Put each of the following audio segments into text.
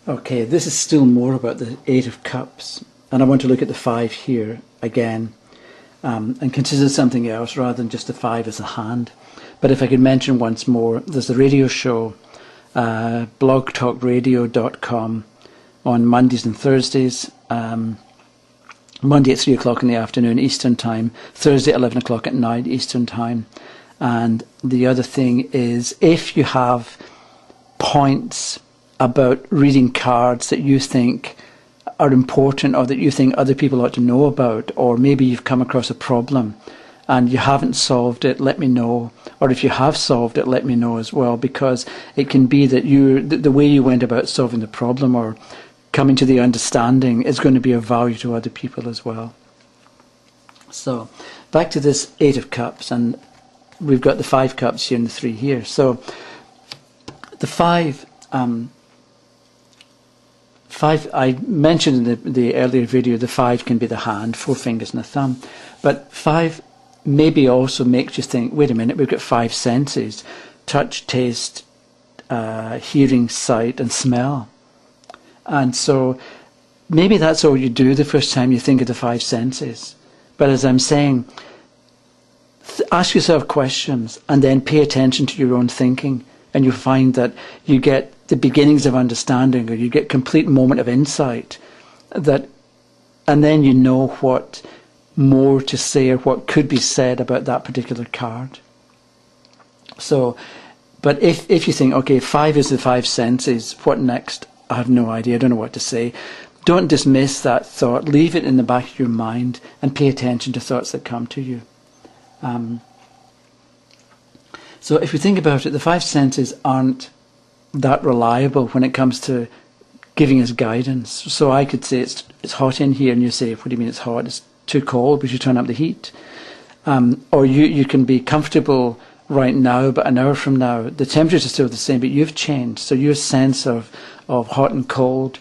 Okay, this is still more about the Eight of Cups, and I want to look at the five here again, and consider something else rather than just the five as a hand. But if I could mention once more, there's a radio show, blogtalkradio.com, on Mondays and Thursdays. Monday at 3 o'clock in the afternoon Eastern Time, Thursday at 11 o'clock at night Eastern Time. And the other thing is, if you have points about reading cards that you think are important or that you think other people ought to know about, or maybe you've come across a problem and you haven't solved it, let me know. Or if you have solved it, let me know as well, because it can be that the way you went about solving the problem or coming to the understanding is going to be of value to other people as well. So back to this Eight of Cups, and we've got the 5 cups here and the 3 here. So the five, I mentioned in the earlier video, the 5 can be the hand, 4 fingers and a thumb. But 5 maybe also makes you think, wait a minute, we've got 5 senses: touch, taste, hearing, sight and smell. And so maybe that's all you do the first time you think of the 5 senses. But as I'm saying, ask yourself questions and then pay attention to your own thinking, and you'll find that you get the beginnings of understanding, or you get complete moment of insight, and then you know what more to say or what could be said about that particular card. So, but if you think, okay, 5 is the 5 senses, what next? I have no idea, I don't know what to say. Don't dismiss that thought. Leave it in the back of your mind and pay attention to thoughts that come to you. So if you think about it, the 5 senses aren't that reliable when it comes to giving us guidance. So I could say it's hot in here, and you say, what do you mean it's hot? It's too cold, we should turn up the heat. Or you can be comfortable right now, but an hour from now the temperatures are still the same, but you've changed. So your sense of hot and cold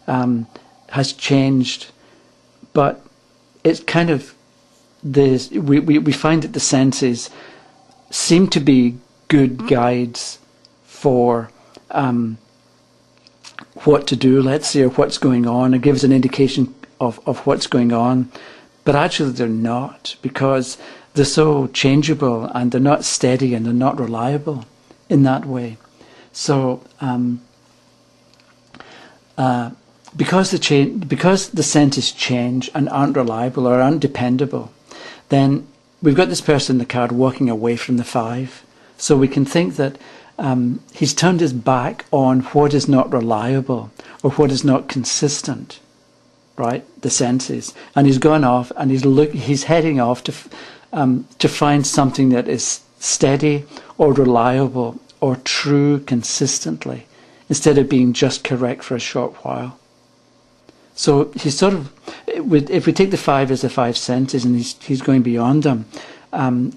has changed. But it's kind of this, we find that the senses seem to be good guides for what to do, let's say, or what's going on. It gives an indication of what's going on, but actually they're not, because they're so changeable and they're not steady and they're not reliable in that way. So because the senses change and aren't reliable or aren't dependable, then we've got this person in the card walking away from the 5. So we can think that he's turned his back on what is not reliable or what is not consistent, right? The senses, and he's gone off and he's heading off to find something that is steady or reliable or true consistently, instead of being just correct for a short while. So he's sort of, if we take the 5 as the 5 senses and he's going beyond them,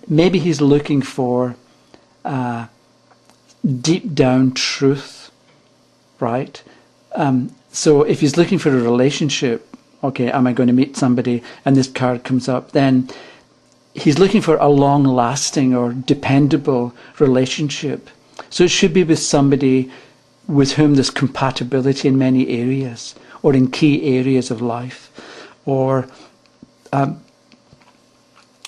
maybe he's looking for deep down truth, right? So if he's looking for a relationship, okay, am I going to meet somebody, and this card comes up, then he's looking for a long-lasting or dependable relationship. So it should be with somebody with whom there's compatibility in many areas, or in key areas of life. Or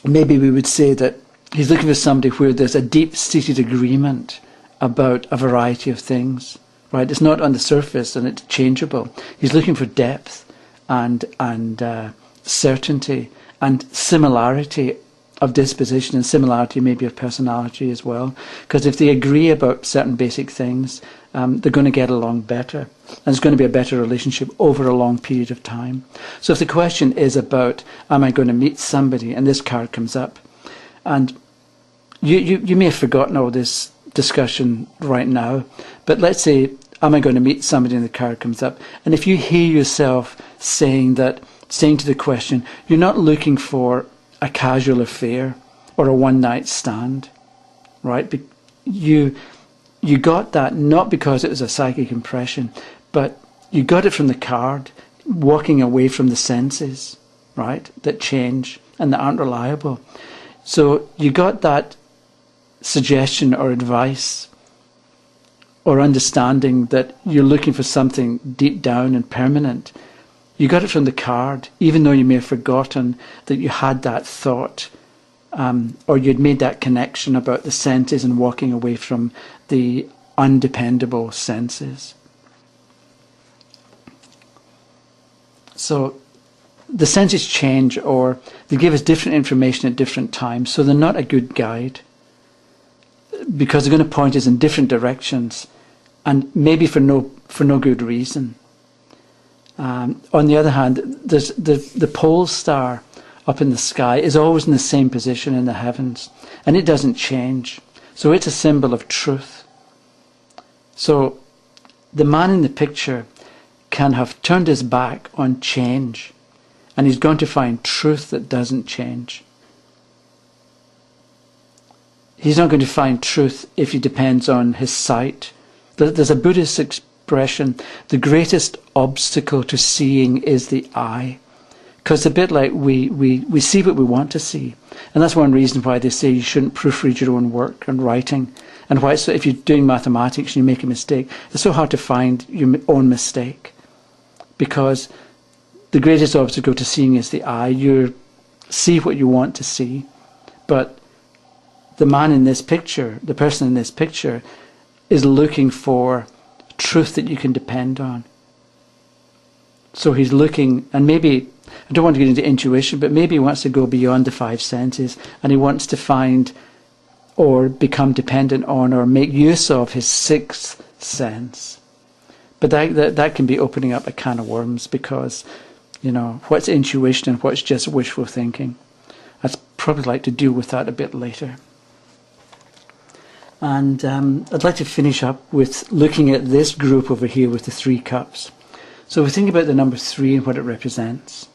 maybe we would say that he's looking for somebody where there's a deep-seated agreement about a variety of things, right? It's not on the surface and it's changeable. He's looking for depth and certainty and similarity of disposition, and similarity maybe of personality as well. Because if they agree about certain basic things, they're going to get along better, and it's going to be a better relationship over a long period of time. So if the question is about, am I going to meet somebody, and this card comes up, and you may have forgotten all this discussion right now, but let's say, am I going to meet somebody, and the card comes up, and if you hear yourself saying to the question, you're not looking for a casual affair or a one-night stand, right? You got that not because it was a psychic impression, but you got it from the card, walking away from the senses, right, that change and that aren't reliable. So you got that suggestion or advice or understanding that you're looking for something deep down and permanent. You got it from the card, even though you may have forgotten that you had that thought, or you'd made that connection about the senses and walking away from the undependable senses. So the senses change, or they give us different information at different times, so they're not a good guide, because they're going to point us in different directions, and maybe for no good reason. On the other hand, there's the pole star up in the sky is always in the same position in the heavens, and it doesn't change. So it's a symbol of truth. So the man in the picture can have turned his back on change, and he's going to find truth that doesn't change. He's not going to find truth if he depends on his sight. There's a Buddhist expression, the greatest obstacle to seeing is the eye. Because it's a bit like we see what we want to see. And that's one reason why they say you shouldn't proofread your own work and writing. And why if you're doing mathematics and you make a mistake, it's so hard to find your own mistake. Because the greatest obstacle to seeing is the eye. You see what you want to see. But the man in this picture, the person in this picture, is looking for truth that you can depend on. So he's looking, and maybe, I don't want to get into intuition, but maybe he wants to go beyond the five senses, and he wants to find or become dependent on or make use of his sixth sense. But that can be opening up a can of worms, because, you know, what's intuition and what's just wishful thinking? I'd probably like to deal with that a bit later. And I'd like to finish up with looking at this group over here with the 3 cups. So we think about the number 3 and what it represents.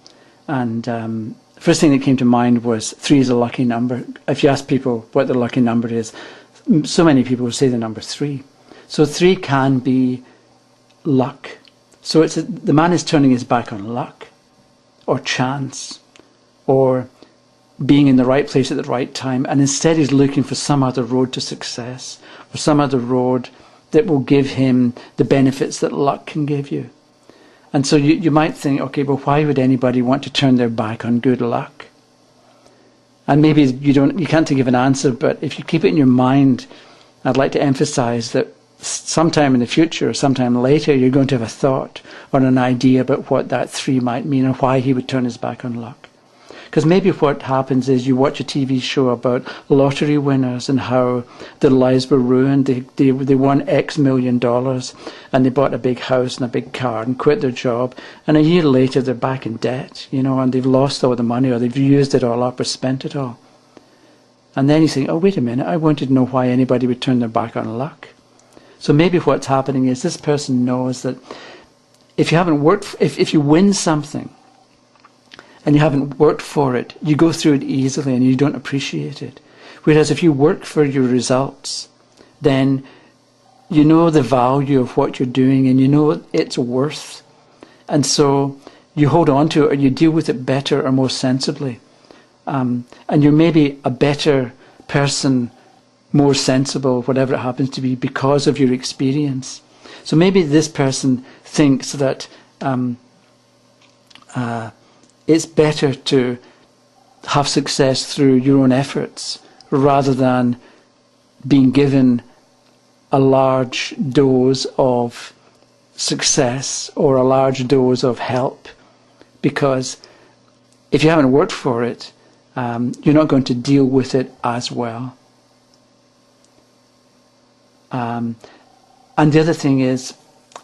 And the first thing that came to mind was 3 is a lucky number. If you ask people what their lucky number is, so many people will say the number 3. So 3 can be luck. So the man is turning his back on luck, or chance, or being in the right place at the right time, and instead he's looking for some other road to success, or some other road that will give him the benefits that luck can give you. And so you might think, okay, well, why would anybody want to turn their back on good luck? And maybe you can't think of an answer, but if you keep it in your mind, I'd like to emphasize that sometime in the future or sometime later, you're going to have a thought or an idea about what that 3 might mean and why he would turn his back on luck. Because maybe what happens is you watch a TV show about lottery winners and how their lives were ruined. They won X million dollars, and they bought a big house and a big car and quit their job. And a year later, they're back in debt, you know, and they've lost all the money, or they've used it all up or spent it all. And then you think, oh, wait a minute, I wanted to know why anybody would turn their back on luck. So maybe what's happening is this person knows that if you haven't worked, if you win something, and you haven't worked for it, you go through it easily and you don't appreciate it. Whereas if you work for your results, then you know the value of what you're doing and you know its worth. And so you hold on to it, or you deal with it better or more sensibly. And you're maybe a better person, more sensible, whatever it happens to be, because of your experience. So maybe this person thinks that it's better to have success through your own efforts rather than being given a large dose of success or a large dose of help. Because if you haven't worked for it, you're not going to deal with it as well. And the other thing is,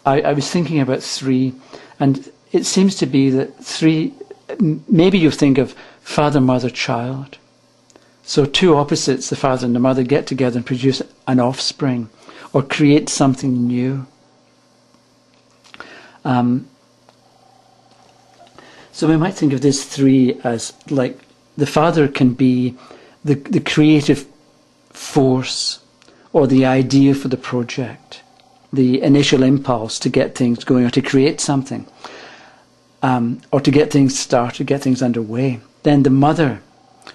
I was thinking about 3, and it seems to be that 3, maybe you think of father, mother, child. So 2 opposites, the father and the mother, get together and produce an offspring or create something new. So we might think of this 3 as like the father can be the creative force or the idea for the project, the initial impulse to get things going or to create something. Or to get things started, get things underway. Then the mother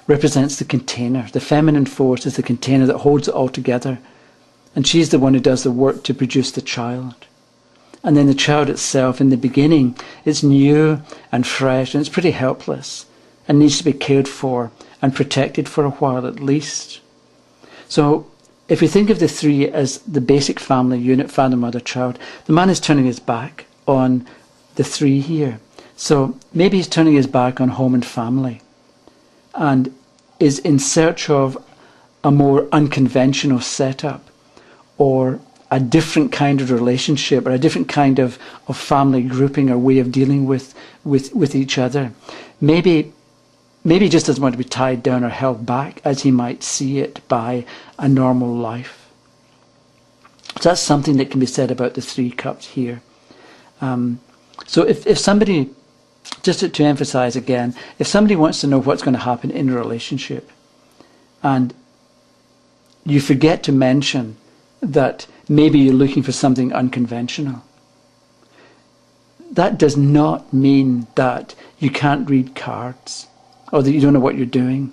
represents the container. The feminine force is the container that holds it all together And she's the one who does the work to produce the child. And then the child itself, in the beginning, is new and fresh, and it's pretty helpless and needs to be cared for and protected for a while at least. So if we think of the three as the basic family unit, father, mother, child, the man is turning his back on the three here. So maybe he's turning his back on home and family and is in search of a more unconventional setup or a different kind of relationship or a different kind of family grouping or way of dealing with each other. Maybe he just doesn't want to be tied down or held back as he might see it by a normal life. So that's something that can be said about the three cups here. So if somebody, just to emphasize again, if somebody wants to know what's going to happen in a relationship and you forget to mention that maybe you're looking for something unconventional, that does not mean that you can't read cards or that you don't know what you're doing.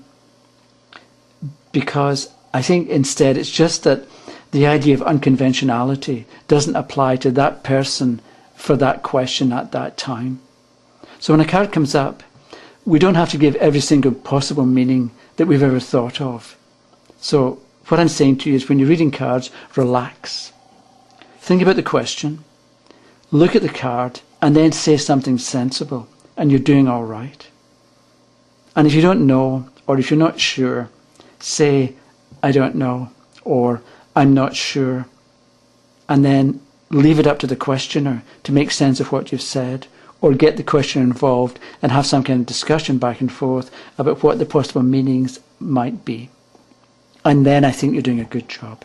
Because I think instead it's just that the idea of unconventionality doesn't apply to that person for that question at that time. So when a card comes up, we don't have to give every single possible meaning that we've ever thought of. So what I'm saying to you is when you're reading cards, relax. Think about the question, look at the card, and then say something sensible, and you're doing all right. And if you don't know, or if you're not sure, say, I don't know, or I'm not sure, and then leave it up to the questioner to make sense of what you've said, or get the questioner involved and have some kind of discussion back and forth about what the possible meanings might be. And then I think you're doing a good job.